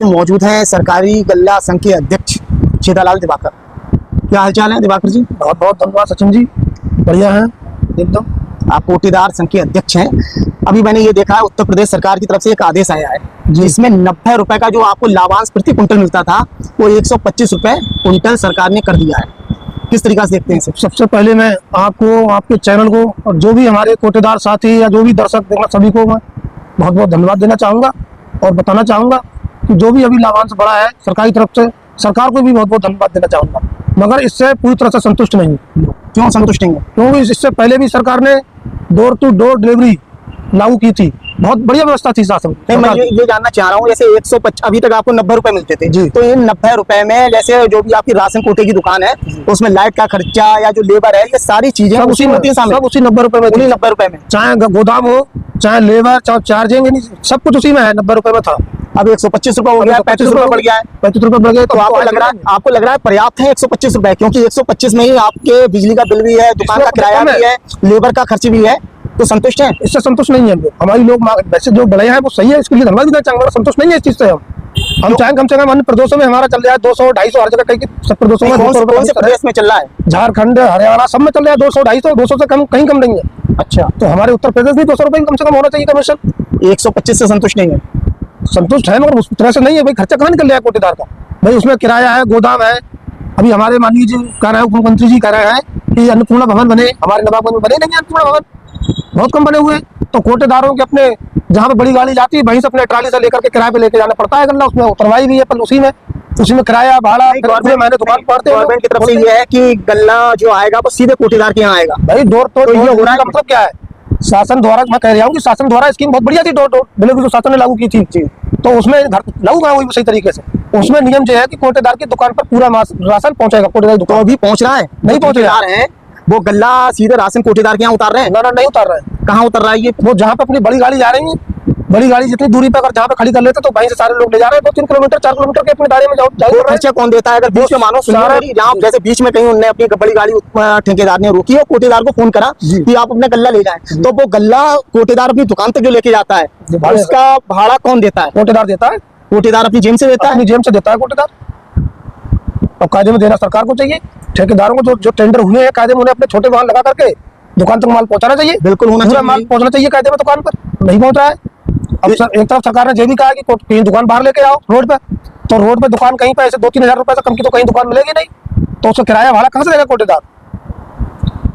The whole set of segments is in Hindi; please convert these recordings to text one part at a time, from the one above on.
मौजूद हैं सरकारी गल्ला संघ के अध्यक्ष छेदालाल दिवाकर। क्या हालचाल है दिवाकर जी? बहुत बहुत धन्यवाद सचिन जी, बढ़िया है एकदम। आप कोटेदार संघ के अध्यक्ष हैं। अभी मैंने ये देखा है उत्तर प्रदेश सरकार की तरफ से एक आदेश आया है जिसमें 90 रुपए का जो आपको लाभांश प्रति कुंटल मिलता था वो 125 रुपए कुंटल सरकार ने कर दिया है। किस तरीके से देखते हैं इसे? सबसे पहले मैं आपको, आपके चैनल को और जो भी हमारे कोटेदार साथी या जो भी दर्शक देखना सभी को मैं बहुत बहुत धन्यवाद देना चाहूँगा और बताना चाहूँगा कि जो भी अभी लाभांश बढ़ा है सरकारी तरफ से, सरकार को भी बहुत बहुत धन्यवाद देना चाहूँगा, मगर इससे पूरी तरह से संतुष्ट नहीं हूँ। क्यों संतुष्ट नहीं है? क्योंकि इससे पहले भी सरकार ने डोर टू डोर डिलीवरी लागू की थी, बहुत बढ़िया व्यवस्था थी शासन। मैं ये जानना चाह रहा हूँ, जैसे 125 अभी तक आपको 90 रुपए मिलते थे जी, तो इन 90 रुपए में जैसे जो भी आपकी राशन कोटे की दुकान है उसमें लाइट का खर्चा या जो लेबर है, ये सारी चीजें सब उसी में, सब उसी 90 रुपए में, उन्हीं 90 रुपए में, चाहे गोदाम हो, चाहे लेबर, चाहे चार्जिंग, सब कुछ उसी में है। 90 रुपए में था, अब 125 रुपए हो गया, 35 रुपए बढ़ गया है। 35 रुपए बढ़ गए। तो आपको लग रहा है पर्याप्त है 125 रुपए? क्योंकि 125 में ही आपके बिजली का बिल भी है, दुकान का किराया भी है, लेबर का खर्च भी है, तो संतुष्ट है? इससे संतुष्ट नहीं है हमारी लोग। वैसे जो बड़े हैं वो सही है, इसके लिए धन्यवाद देना चाहूंगा, संतुष्ट नहीं है इस चीज से। हम चाहें कम से कम अन्य प्रदेशों में हमारा चल रहा है 200 250 हर जगह, कई सब प्रदेशों में 200 रुपए प्रदेश में चल रहा है, झारखंड, हरियाणा सब में चल रहा है 200 250, 200 से कम कहीं कम नहीं है। अच्छा, तो हमारे उत्तर प्रदेश में 200 रुपए कम से कम होना चाहिए कमीशन। 125 से संतुष्ट नहीं है? संतुष्ट है मगर उस तरह से नहीं है भाई। खर्चा कहाँ निकल रहा है कोटेदार का भाई? उसमें किराया है, गोदाम है। अभी हमारे माननीय जी कह रहे हैं, उप मुख्यमंत्री जी कह रहे हैं कि अन्नपूर्णा भवन बने, हमारे नवाबगंज में बने नहीं अन्नपूर्णा भवन, बहुत कम बने हुए। तो कोटेदारों के अपने जहाँ पे बड़ी गाड़ी जाती है वहीं से अपने ट्राली से लेकर के किराए पे लेके जाना पड़ता है गन्ना, उसमें उतरवाई भी है पर उसी में किराया भाड़ा मैंने दुकान पड़ते हैं। गवर्नमेंट की तरफ से ये है कि गन्ना जो आएगा वो सीधे कोटेदार के यहाँ आएगा भाई। डोर टू डोर हो रहा है, मतलब क्या है? शासन द्वारा, मैं कह रहा हूँ कि शासन द्वारा स्कीम बहुत बढ़िया थी, डोर टू डिलीवरी जो शासन ने लागू की थी, तो उसमें लागू कहाँ हुई सही तरीके से? उसमें नियम जो है कि कोटेदार की दुकान पर पूरा राशन पहुंचेगा। कोटेदार दुकान अभी पहुंच रहा है? नहीं पहुंच रहा है। वो गल्ला सीधे राशन कोटेदार के यहाँ उतार रहे हैं? ना नहीं उतार रहे हैं। कहाँ उतर रहा है ये? वो जहाँ पे अपनी बड़ी गाड़ी जा रही है, बड़ी गाड़ी जितनी दूरी पे अगर जहाँ पे खड़ी कर लेते तो वहीं से सारे लोग ले जा रहे हैं 2-3 किलोमीटर 4 किलोमीटर के अपने दायरे में जाओ। खर्चा कौन देता है? अगर बीच में मानो जहाँ जैसे बीच में कहीं उन्होंने अपनी बड़ी गाड़ी ठेकेदार ने रोकी और कोटेदार को फोन करा कि आप अपना गल्ला ले जाएं, तो वो गल्ला कोटेदार अपनी दुकान तक जो लेके जाता है उसका भाड़ा कौन देता है? कोटेदार देता है। कोटेदार अपनी जेब से देता है? अपनी जेब से देता है कोटेदार। और कायदे में देना सरकार को चाहिए। ठेकेदारों को जो टेंडर हुए हैं कायदे में, उन्हें अपने छोटे वाहन लगा करके दुकान तक माल पहुंचाना चाहिए। बिल्कुल होना चाहिए, माल पहुंचना चाहिए कायदे में दुकान पर, नहीं पहुंच रहा है। अब एक तरफ सरकार ने ये भी कहा कि कहीं दुकान बाहर लेके आओ रोड पे, तो रोड पे दुकान कहीं पे ऐसे 2-3 हजार रुपए से कम की तो कहीं दुकान मिलेगी नहीं, तो उसका किराया भाड़ा कहाँ से देगा कोटेदार?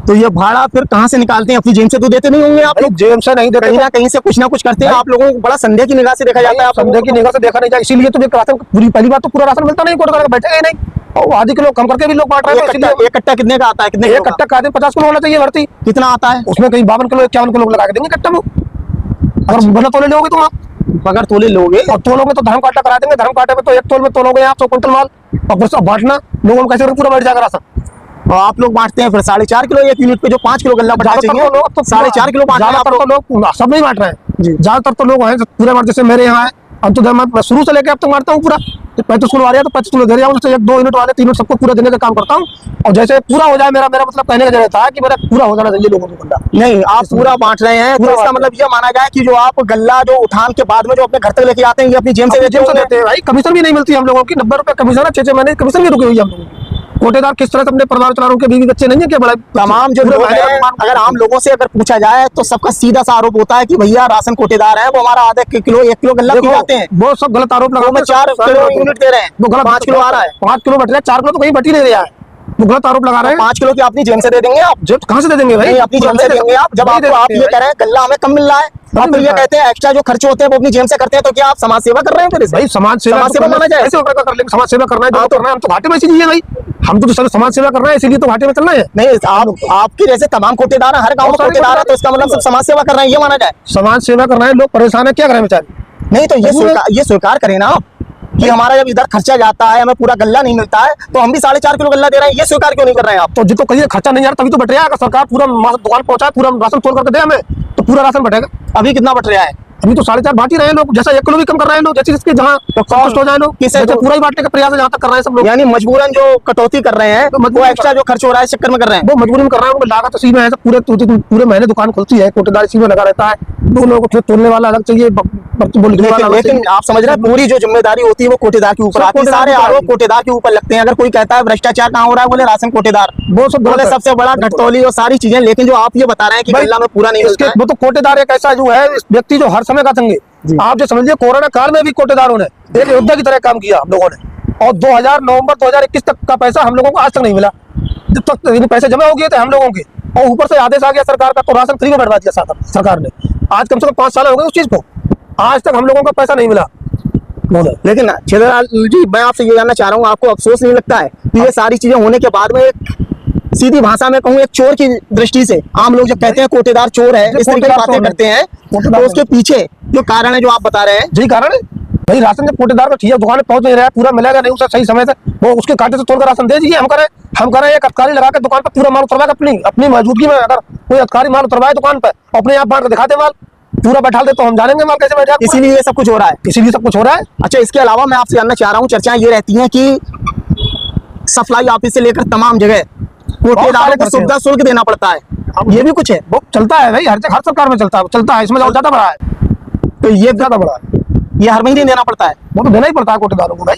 तो ये भाड़ा फिर कहाँ से निकालते हैं? अपनी जेब से तो देते नहीं होंगे आप लोग? जेब से नहीं देते, कहीं ना कहीं से कुछ ना कुछ करते हैं। आप लोगों को बड़ा संदेह की निगाह से देखा जाता है। संदेह की निगाह से देखा नहीं जाए, इसीलिए तो राशन पूरी पहली बात तो पूरा राशन मिलता नहीं, कोटेदार बैठेगा ही नहीं, और आधी किलो कम करके भी लोग बांट रहे हैं। एक कट्टा कितने का आता है? कितने? एक कट्टा कायदे 50 किलो होना चाहिए भर्ती। कितना आता है उसमें? कहीं 52 किलो 51 किलो लगा के देंगे कट्टा में। अगर बना तोले लोगे तुम, आप बगैर तोले लोगे और तोलोगे तो धर्म काटा करा देंगे। धर्म काटे में तो एक तोल में तोलोगे आप 100 कुंटल माल, और फिर बांटना लोगों में कैसे पूरा बैठ जाएगा राशन? और आप लोग बांटते हैं फिर 4.5 किलो एक यूनिट पे जो 5 किलो गल्ला बढ़ा चाहिए तो 4.5 किलो बांट रहे हैं। तो लोग सब नहीं बांट रहे हैं, ज्यादातर तो लोग हैं पूरे बांट। जैसे मेरे यहाँ है, अब तो मैं शुरू से लेकर अब तक बांटता हूँ पूरा। 35 किलो आ रहा है तो 35 किलो दे रहा हूँ, 1-2 यूनिट वाले 3 यूनिट सबको पूरा देने का काम करता हूँ। और जैसे पूरा हो जाए मेरा मतलब कहने का जरूरत था कि मेरा पूरा हो जाना चाहिए लोगों को गल्ला। नहीं, आप पूरा बांट रहे हैं तो इसका मतलब ये माना जाए कि जो आप गल्ला जो उठान के बाद में जो अपने घर तक लेके आते हैं ये अपनी जेब से देते हैं भाई। कमीशन भी नहीं मिलती हम लोगों की, 90 रुपए कमीशन है, 6-6 महीने कमीशन भी रुकी हुई है हम लोगों की। कोटेदार किस तरह से अपने परिवार चला रहे हैं? बीवी बच्चे नहीं है क्या? बड़ा तमाम जो लोग हैं, अगर आम लोगों से अगर पूछा जाए तो सबका सीधा सा आरोप होता है कि भैया राशन कोटेदार है वो हमारा आधा किलो 1 किलो गल्ला पी जाते हैं। वो सब गलत आरोप लगा, 4 किलो यूनिट दे रहे हैं, वो गलत 5 किलो आ रहा है, 5 किलो बट रहा है, 4 किलो तो कहीं बट ही नहीं रहा है, वो गलत आरोप लगा रहे हैं। 5 किलो की अपनी जेब से दे देंगे आप? जेब कहाँ से दे देंगे भाई? अपनी जेब से देंगे आप? जब आप ये कह रहे हैं गल्ला हमें कम मिल रहा है, आप तो ये कहते हैं एक्स्ट्रा जो खर्चे होते हैं वो अपनी जेब से करते हैं, तो क्या आप समाज सेवा कर रहे हैं? फिर भाई समाज सेवा माना जाए, ऐसे कर लेंगे। समाज सेवा करना है जो करना है, हम तो घाटे में इसीलिए भाई, हम तो समाज सेवा कर रहे हैं इसीलिए तो घाटे में चलना है। नहीं, आपके जैसे तमाम कोटेदार हर गाँव में कोटेदार है, तो इसका मतलब सब समाज सेवा कर रहे हैं, ये माना जाए? समाज सेवा कर रहे हैं, लोग परेशान है, क्या करें बेचारे? नहीं तो ये स्वीकार करें ना कि हमारा जब इधर खर्चा जाता है, हमें पूरा गल्ला नहीं मिलता है, तो हम भी 4.5 किलो गल्ला दे रहे हैं, ये स्वीकार क्यों नहीं कर रहे हैं आप? तो जिनको कहिए खर्चा नहीं आ रहा तभी तो बट रहा है। अगर सरकार पूरा दुकान पहुंचाए, पूरा राशन तोड़ करके दे हमें, तो पूरा राशन बटेगा। अभी कितना बट रहा है? अभी तो 4.5 बांट ही रहे हैं लोग, जैसा 1 किलो भी कम कर रहे हैं लोग, जैसे जिसके जहाँ कॉस्ट हो जाए लोग, किसे जैसे पूरा ही बांटने का प्रयास जहाँ तक कर रहे हैं सब लोग। यानी मजबूरन जो कटौती कर रहे हैं वो एक्स्ट्रा जो खर्च हो रहा है इस चक्कर में कर रहे हैं। वो मजबूरी में कर रहे हैं, उनको लागत इसी में है। पूरे महीने दुकान खुलती है, कोटेदार इसी में लगा रहता है। दो लोगों को तोड़ने वाला अलग चाहिए, लेकिन आप समझ रहे हैं पूरी जो जिम्मेदारी होती है वो कोटेदार के ऊपर आती है, सारे आरोप कोटेदार के ऊपर लगते हैं। अगर कोई कहता है भ्रष्टाचार कहाँ हो रहा है, बोले राशन कोटेदार, वो सब बोले सबसे बड़ा घटतौली और सारी चीजें। लेकिन जो आप ये बता रहे हैं कि गल्ला में पूरा नहीं मिलता है, वो तो कोटेदार एक ऐसा जो है व्यक्ति जो हर समय का संगे, आप जो समझिए कोरोना काल में भी कोटेदारों ने एक योद्धा की तरह काम किया हम लोगों ने। और नवंबर 2021 तक का पैसा हम लोगों को आज तक नहीं मिला। जब तक पैसे जमा हो गए थे हम लोगों के, और ऊपर से आदेश आ गया सरकार का, तो राशन फ्री में बढ़वा दिया सरकार ने। आज कम से कम 5 साल हो गए उस चीज को, आज तक हम लोगों को पैसा नहीं मिला। लेकिन छेदरलाल जी, मैं आपसे ये जानना चाह रहा हूँ, आपको अफसोस नहीं लगता है कि ये सारी चीजें होने के बाद में एक सीधी भाषा में कहूँ एक चोर की दृष्टि से आम लोग जब कहते हैं कोटेदार चोर है, इस तरीके की बातें करते हैं, तो उसके पीछे जो कारण है जो आप बता रहे हैं, जी कारण है भाई, राशन जब कोटेदार का ठीक दुकान पहुंच नहीं रहा है, पूरा मिलेगा नहीं उसे सही समय से, वो उसके कांटे से तोड़कर राशन दे दीजिए। हम करें एक अधिकारी लगा के दुकान पर पूरा माल उतरवा अपनी मौजूदगी में, अगर कोई अधिकारी माल उतरवाए दुकान पर, अपने आप बांट कर दिखाते माल पूरा बैठा दे, तो हम जानेंगे माल कैसे बैठा। इसीलिए ये सब कुछ हो रहा है, इसीलिए सब कुछ हो रहा है। अच्छा, इसके अलावा मैं आपसे जानना चाह रहा हूँ, चर्चाएं ये रहती हैं कि सप्लाई ऑफिस से लेकर तमाम जगह कोटेदारों को सुविधा शुल्क देना पड़ता है, ये भी कुछ है। वो चलता है भाई, हर सरकार में चलता है, इसमें ज्यादा बड़ा है, तो ये ज्यादा बड़ा है, ये हर महीने देना पड़ता है। वो तो देना ही पड़ता है कोटेदारों को भाई।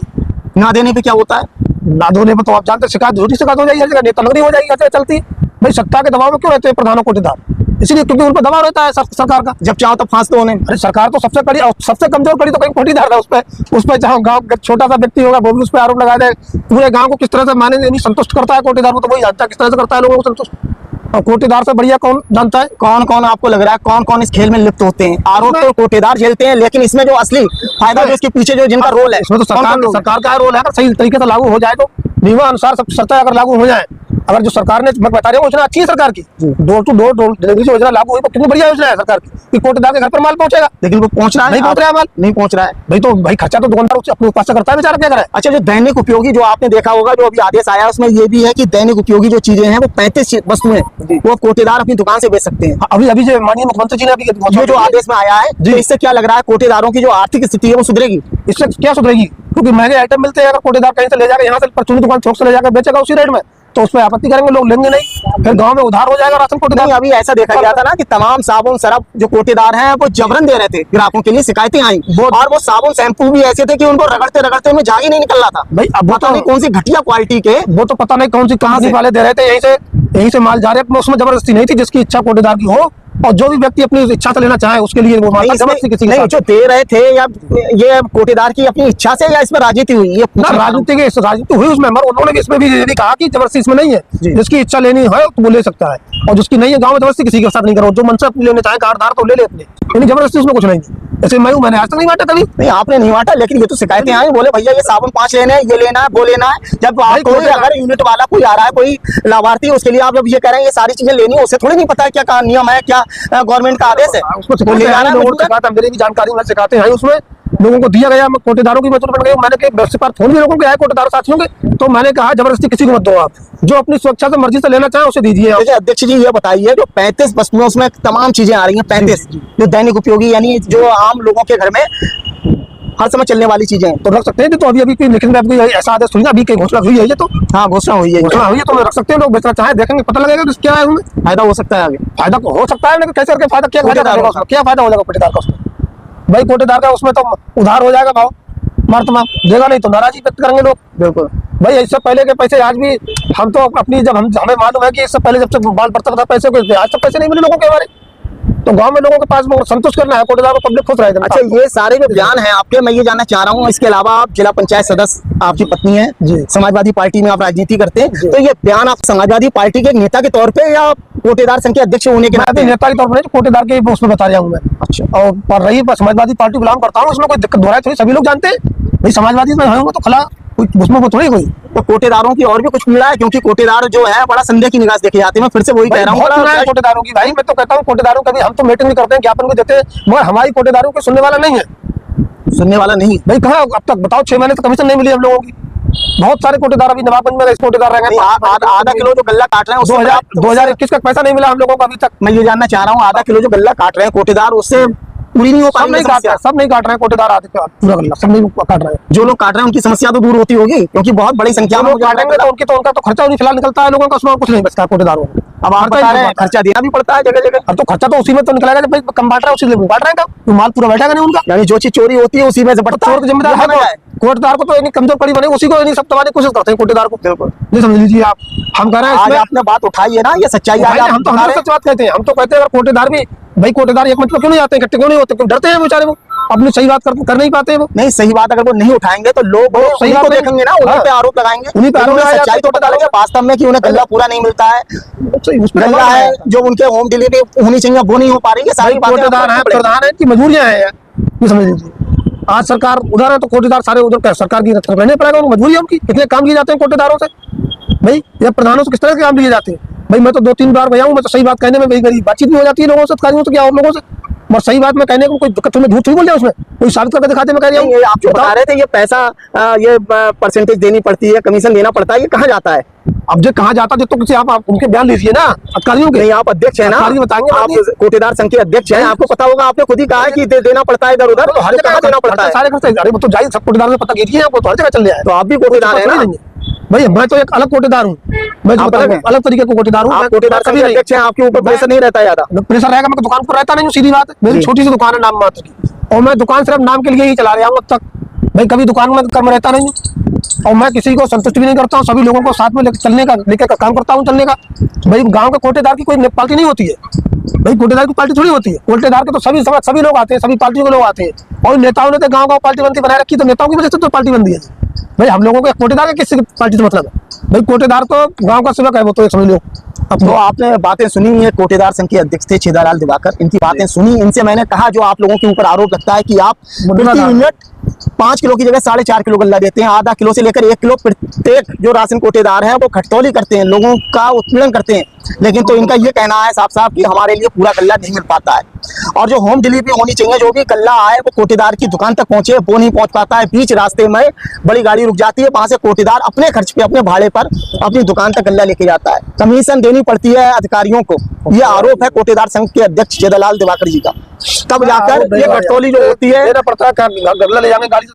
ना देने पे क्या होता है? ना देने पे तो आप जानते शिकायत हो जाएगी, हर जगह नेता नगरी हो जाएगी, ऐसे चलती है भाई। सत्ता के दबाव में क्यों रहते हैं प्रधानों कोटेदार? इसलिए क्योंकि उन पर दबाव रहता है सरकार का, जब चाहो तब फांस दो उन्हें। अरे सरकार तो सबसे कड़ी और सबसे कमजोर कड़ी तो कहीं कोटेदार है। उस पर चाहे गाँव छोटा सा व्यक्ति होगा वो भी उस पर आरोप लगा दे, पूरे गाँव को किस तरह से माने नहीं संतुष्ट करता है कोटेदार को, तो वही जानता है किस तरह से करता है लोगों को संतुष्ट। और कोटेदार से बढ़िया कौन जानता है? कौन कौन आपको लग रहा है कौन कौन इस खेल में लिप्त होते हैं? आरोप तो कोटेदार झेलते हैं, लेकिन इसमें जो असली फायदा जो इसके पीछे जो जिनका रोल है, इसमें तो सरकार का रोल है। अगर सही तरीके से लागू हो जाए तो नियम अनुसार सब शर्तें अगर लागू हो जाए, अगर जो सरकार ने मैं बता रहा हूँ योजना अच्छी है सरकार की, डोर टू डोर डिलीवरी योजना लागू हुई तो कितनी बढ़िया योजना है सरकार की कि कोटेदार के घर पर माल पहुंचेगा। लेकिन वो पहुंच रहा है? नहीं पहुंच रहा है, माल नहीं पहुंच रहा है भाई। तो भाई खर्चा तो दुकानदार अपने पास से करता है, बेचारा क्या करे। अच्छा, जो दैनिक उपयोगी जो आपने देखा होगा, जो अभी आदेश आया उसमें ये भी है कि दैनिक उपयोगी जो चीजें हैं वो 35 वस्तुएं वो कोटेदार अपनी दुकान से बेच सकते हैं। अभी जो माननीय मुख्यमंत्री जी ने अभी ये जो आदेश में आया है, तो इससे क्या लग रहा है कोटेदारों की जो आर्थिक स्थिति है वो सुधरेगी? इससे क्या सुधरेगी? क्योंकि महंगे आइटम मिलते हैं, अगर कोटेदार कहीं से ले जाकर यहाँ से परचूनी दुकान थोक से ले जाकर बेचेगा उसी रेट में, तो उसमें आपत्ति करेंगे लोग, लेंगे नहीं, फिर गांव में उधार हो जाएगा राशन कोटेदार। नहीं, अभी ऐसा देखा गया था ना कि तमाम साबुन सरफ जो कोटेदार हैं वो जबरन दे रहे थे ग्राहकों के लिए, शिकायतें आई, और वो साबुन शैम्पू भी ऐसे थे कि उनको रगड़ते रगड़ते उनमें झाग ही नहीं निकल रहा था भाई। अब पता नहीं कौन सी घटिया क्वालिटी के, वो तो पता नहीं कौन सी कंपनी वाले दे रहे थे, यहीं से माल जा रहे, उसमें जबरदस्ती नहीं थी। जिसकी इच्छा कोटेदार की हो और जो भी व्यक्ति अपनी इच्छा से लेना चाहे उसके लिए वो माल जबरदस्ती किसी नहीं, जो दे रहे थे या ये कोटेदार की अपनी इच्छा से या इसमें राजनीति हुई? ये राजनीति हुई उसमें, मगर उन्होंने भी इसमें भी ये कहा कि जबरदस्ती इसमें नहीं है, जिसकी इच्छा लेनी है तो वो ले सकता है, और जिसकी नहीं है गाँव में जबरदस्ती किसी के साथ नहीं करो। जो मनसा लेने चाहे कारदार तो ले ले अपने, यानी जबरदस्ती उसमें कुछ नहीं है। ऐसे मैंने आज तक नहीं बांटा कभी। नहीं, आपने नहीं बांटा, लेकिन ये तो शिकायतें आई, बोले भैया ये साबुन 5 लेने हैं, ये लेना है, वो लेना है। जब आप कोई अगर यूनिट वाला कोई आ रहा है, कोई लाभार्थी, उसके लिए आप जब ये कह रहे हैं ये सारी चीजें लेनी है, उसे थोड़ी नहीं पता है क्या नियम है, क्या गवर्नमेंट का आदेश है। मेरी भी जानकारी में सिखाते हैं, उसमें लोगों को दिया गया, कोटेदारों की मजबूर बन गई। मैंने पर फोन भी लोगों के आए कोटेदार साथियों के, तो मैंने कहा जबरदस्ती किसी को मत दो, आप जो अपनी सुरक्षा से मर्जी से लेना चाहे उसे दीजिए। अध्यक्ष जी ये बताइए, जो 35 वस्तुएं उसमें तमाम चीजें आ रही हैं, 35 जो दैनिक उपयोगी यानी जो आम लोगों के घर में हर समय चलने वाली चीजें तो रख सकते हैं। तो अभी कोई लिखित में ऐसा आदेश हुई, अभी घोषणा हुई है, ये तो हाँ घोषणा हुई है, तो रख सकते हैं। लोग बेचना चाहे देखेंगे, पता लगेगा कि क्या है उनमें फायदा हो सकता है, आगे फायदा हो सकता है, लेकिन कैसे करके फायदा क्या फायदा हो जाएगा कोटेदार का उसमें? भाई कोटेदार का उसमें तो उधार हो जाएगा, भाव मार्तमा देगा नहीं तो नाराजगी व्यक्त करेंगे लोग। बिल्कुल भाई, इससे पहले के पैसे आज भी हम तो अपनी जब हमें मालूम है कि इससे पहले जब से बाल पड़ता था पैसे को, आज तक पैसे नहीं मिले लोगों के हमारे, तो गांव में लोगों के पास संतुष्ट करना है कोटेदार को, पब्लिक खुश रहेगा। अच्छा, ये सारे जो बयान हैं आपके, मैं ये जानना चाह रहा हूँ, इसके अलावा आप जिला पंचायत सदस्य, आपकी पत्नी है, समाजवादी पार्टी में आप राजनीति करते हैं, तो ये बयान आप समाजवादी पार्टी के नेता के तौर पे या कोटेदार संघ के अध्यक्ष होने के नाते? नेता के तौर पर कोटेदार के उसमें बता रहा हूँ मैं। अच्छा, और पर रही समाजवादी पार्टी बिलोंग करता हूँ, उसमें कोई दिक्कत हो रहा है थोड़ी, सभी लोग जानते हैं भाई समाजवादी में होंगे तो खला उसमें को थोड़ी कोई। तो कोटेदारों की और भी कुछ पीड़ा है, क्योंकि कोटेदार जो है बड़ा संदेह की निगाह से देखे जाते हैं। मैं फिर से वही कह रहा हूँ कोटेदारों की, भाई मैं तो कहता हूँ कोटेदारों का भी हम तो मीटिंग भी करते हैं, ज्ञापन भी देते हैं, मगर हमारी कोटेदारों को सुनने वाला नहीं है। सुनने वाला नहीं भाई, कहाँ अब तक बताओ 6 महीने तक कमीशन नहीं मिली हम लोगों की। बहुत सारे कोटेदार अभी नवाबगंज में कोटेदार रह गए, आधा किलो जो गल्ला काट रहे हैं 2021 का पैसा नहीं मिला हम लोगों को अभी तक। मैं ये जानना चाह रहा हूँ, आधा किलो जो गल्ला काट रहे हैं कोटेदार, उससे पूरी नहीं हो पा सब रही नहीं है काट समस्या। रहे, सब नहीं काट रहे हैं कोटेदार आते पूरा गल्ला, सब नहीं काट रहे हैं। जो लोग काट रहे हैं उनकी समस्या तो दूर होती होगी, क्योंकि बहुत बड़ी संख्या में लोग काटेंगे तो उनकी तो उनका तो खर्चा नहीं फिलहाल निकलता है, लोगों का उसमें कुछ नहीं बचता है कोटेदारों को। अब आप बता रहे हैं खर्चा देना भी पड़ता है जगह जगह, अब तो खर्चा तो उसी में तो निकलेगा जब भाई कम बांट रहा है उसी में बांट रहे हैं, माल पूरा बैठेगा नहीं उनका। यानी जो चीज चोरी होती है उसी में से बढ़ता चोर है, का जिम्मेदार है है कोटेदार को, तो इतनी कमजोर पड़ी बने उसी को नहीं सब दबाने की कोशिश करते हैं कोटेदार को। बिल्कुल। नहीं समझ लीजिए आप, हम कह रहे हैं आज इसमें आपने बात उठाई है ना, ये सच्चाई आज आप हम तो बता रहे हैं। सच बात कहते हैं, हम तो कहते हैं अगर कोटेदार भी भाई कोटेदार एक मतलब क्यों नहीं आते, इकट्ठे क्यों नहीं होते, क्यों डरते हैं बेचारे वो, अपनी सही बात कर नहीं पाते वो। नहीं सही बात अगर वो नहीं उठाएंगे तो लोग सही उन्हीं बात को नहीं। देखेंगे ना, उन्हीं पे आरोप लगाएंगे, उन्हीं पे आरोप उन्हें लगाया सच्चाई तो जाता है। पता लगे वास्तव में कि उन्हें गल्ला पूरा नहीं मिलता है, गल्ला है जो उनके होम डिलीवरी होनी चाहिए वो नहीं हो पा रही है। सारी बातें कोटेदार है, प्रधान है, इनकी मजबूरियां हैं यार, ये समझ लीजिए। आज सरकार उधर है तो कोटेदार सारे उधर सरकार की तरफ रहने पड़ेगा, उनको मजबूरी है उनकी, इतने काम किए जाते हैं कोटेदारों से भाई, या प्रधानों से किस तरह के काम लिए जाते हैं भाई। मैं तो 2-3 बार गया हूँ, मैं तो सही बात कहने में मेरी गरीब बातचीत भी हो जाती है लोगों से, अधिकारियों से क्या और लोगों से, और सही बात में कहने को कोई दिक्कत, तुम्हें झूठ थोड़ी बोल रहे उसमें, कोई साबित करके दिखाते मैं कह रही हूँ। आप जो बता रहे थे ये पैसा ये परसेंटेज देनी पड़ती है, कमीशन देना पड़ता है, ये कहाँ जाता है? अब जो कहाँ जाता है तो किसी आप उनके बयान लीजिए ना अधिकारियों के। नहीं आप अध्यक्ष है ना, अधिकारी बताएंगे, आप कोटेदार संघ के अध्यक्ष हैं, आपको पता होगा, आपने खुद ही कहा है कि देना पड़ता है इधर उधर, तो हर जगह देना पड़ता है। सारे खर्चे, अरे वो तो जाहिर सब कोटेदार में पता कीजिए आपको, तो हर जगह चल रहा है। तो आप भी कोटेदार है ना भाई, मैं तो एक अलग कोटेदार हूँ, मैं जो बताऊं, अलग तरीके का कोटेदार हूँ। आप कोटेदार संघ के अध्यक्ष हैं, आपके ऊपर प्रेशर नहीं रहता ज्यादा? प्रेशर रहेगा, मैं दुकान पर रहता नहीं हूँ, सीधी बात है, मेरी छोटी सी दुकान है नाम मात्र की, और मैं दुकान सिर्फ नाम के लिए ही चला रहा हूँ अब तक भाई, कभी दुकान में कर्म रहता नहीं हूँ, और मैं किसी को संतुष्ट भी नहीं करता हूँ, सभी लोगों को साथ में चलने का लेकर काम करता हूँ चलने का। भाई गांव के कोटेदार की कोई पार्टी नहीं होती है भाई, कोटेदार की पार्टी थोड़ी होती है, कोटेदार के तो सभी लोग आते हैं, सभी पार्टियों के लोग आते हैं, और नेताओं ने तो गाँव गाँव पार्टी बनती बनाए रखी, तो नेताओं की वजह से तो पार्टी बनती है भाई। हम लोगों को कोटेदार का किसी पार्टी से मतलब है भाई, कोटेदार तो गाँव का सेवक है, वो तो समझ लो। अब तो आपने बातें सुनी है, कोटेदार संघ के अध्यक्ष थे छेदालाल दिवाकर, इनकी बातें सुनी, इनसे मैंने कहा जो आप लोगों के ऊपर आरोप लगता है कि आप प्रति यूनिट 5 किलो की जगह 4.5 किलो गल्ला देते हैं, आधा किलो से लेकर 1 किलो प्रत्येक जो राशन कोटेदार है वो खटौली करते हैं, लोगों का उत्पीड़न करते हैं, लेकिन तो इनका ये कहना है साफ साफ कि हमारे लिए पूरा गल्ला नहीं मिल पाता है, और जो होम डिलीवरी होनी चाहिए, जो भी गल्ला आए वो कोटेदार की दुकान तक पहुंचे, वो नहीं पहुंच पाता है। बीच रास्ते में बड़ी गाड़ी रुक जाती है, वहां से कोटेदार अपने खर्च पे अपने भाड़े पर अपनी दुकान तक गल्ला लेके जाता है, कमीशन देनी पड़ती है अधिकारियों को। ये आरोप है कोटेदार संघ के अध्यक्ष छेदालाल दिवाकर जी का। तब जाकर ये खटौली जो होती है देना पड़ता है, गल्ला ले जाने गाड़ी